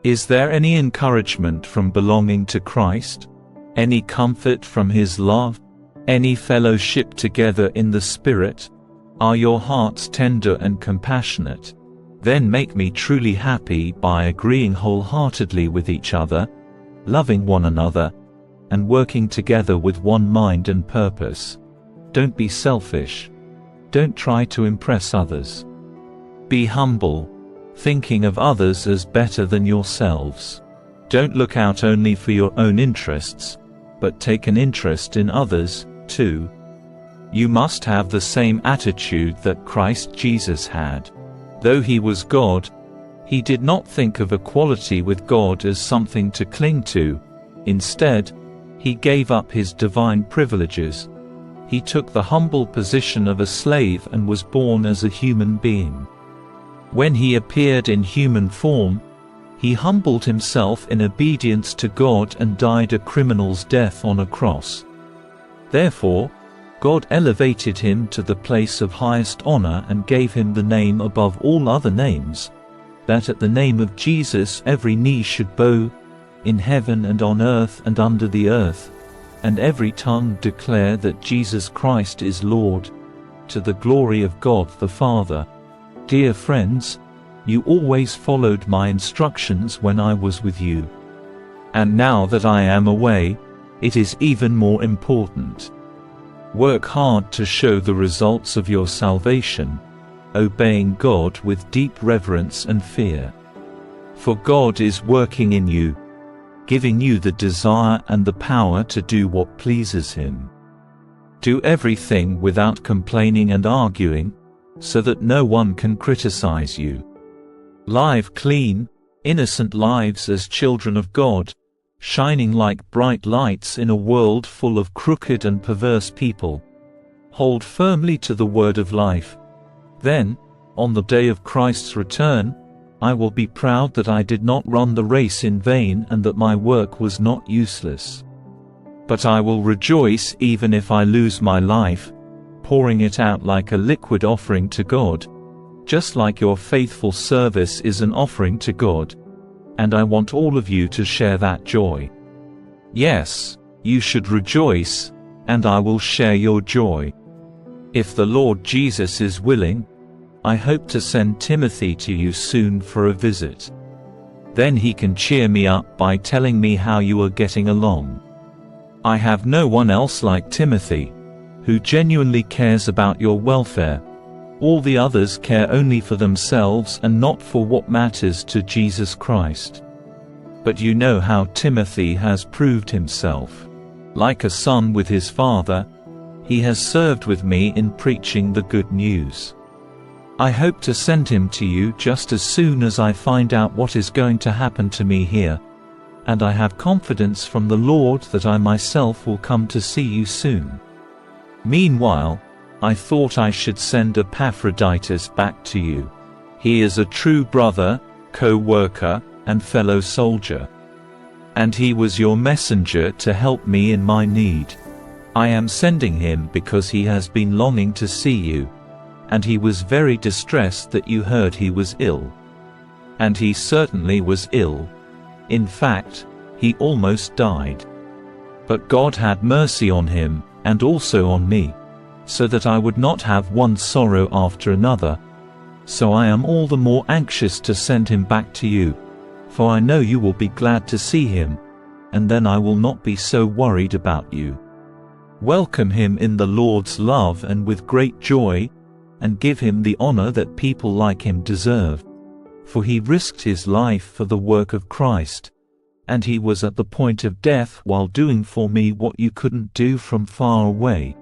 Is there any encouragement from belonging to Christ? Any comfort from His love? Any fellowship together in the Spirit? Are your hearts tender and compassionate? Then make me truly happy by agreeing wholeheartedly with each other, loving one another, and working together with one mind and purpose. Don't be selfish. Don't try to impress others. Be humble, thinking of others as better than yourselves. Don't look out only for your own interests, but take an interest in others, too. You must have the same attitude that Christ Jesus had. Though He was God, He did not think of equality with God as something to cling to. Instead, He gave up His divine privileges. He took the humble position of a slave and was born as a human being. When He appeared in human form, He humbled Himself in obedience to God and died a criminal's death on a cross. Therefore, God elevated Him to the place of highest honor and gave Him the name above all other names, that at the name of Jesus every knee should bow, in heaven and on earth and under the earth, and every tongue declare that Jesus Christ is Lord, to the glory of God the Father. Dear friends, you always followed my instructions when I was with you. And now that I am away, it is even more important. Work hard to show the results of your salvation, obeying God with deep reverence and fear. For God is working in you, giving you the desire and the power to do what pleases Him. Do everything without complaining and arguing, so that no one can criticize you. Live clean, innocent lives as children of God, shining like bright lights in a world full of crooked and perverse people. Hold firmly to the word of life. Then, on the day of Christ's return, I will be proud that I did not run the race in vain and that my work was not useless. But I will rejoice even if I lose my life, pouring it out like a liquid offering to God, just like your faithful service is an offering to God. And I want all of you to share that joy. Yes, you should rejoice, and I will share your joy. If the Lord Jesus is willing, I hope to send Timothy to you soon for a visit. Then he can cheer me up by telling me how you are getting along. I have no one else like Timothy, who genuinely cares about your welfare. All the others care only for themselves and not for what matters to Jesus Christ. But you know how Timothy has proved himself. Like a son with his father, he has served with me in preaching the good news. I hope to send him to you just as soon as I find out what is going to happen to me here, and I have confidence from the Lord that I myself will come to see you soon. Meanwhile, I thought I should send Epaphroditus back to you. He is a true brother, co-worker, and fellow soldier. And he was your messenger to help me in my need. I am sending him because he has been longing to see you, and he was very distressed that you heard he was ill. And he certainly was ill. In fact, he almost died. But God had mercy on him, and also on me, so that I would not have one sorrow after another. So I am all the more anxious to send him back to you, for I know you will be glad to see him, and then I will not be so worried about you. Welcome him in the Lord's love and with great joy, and give him the honor that people like him deserve. For he risked his life for the work of Christ, and he was at the point of death while doing for me what you couldn't do from far away.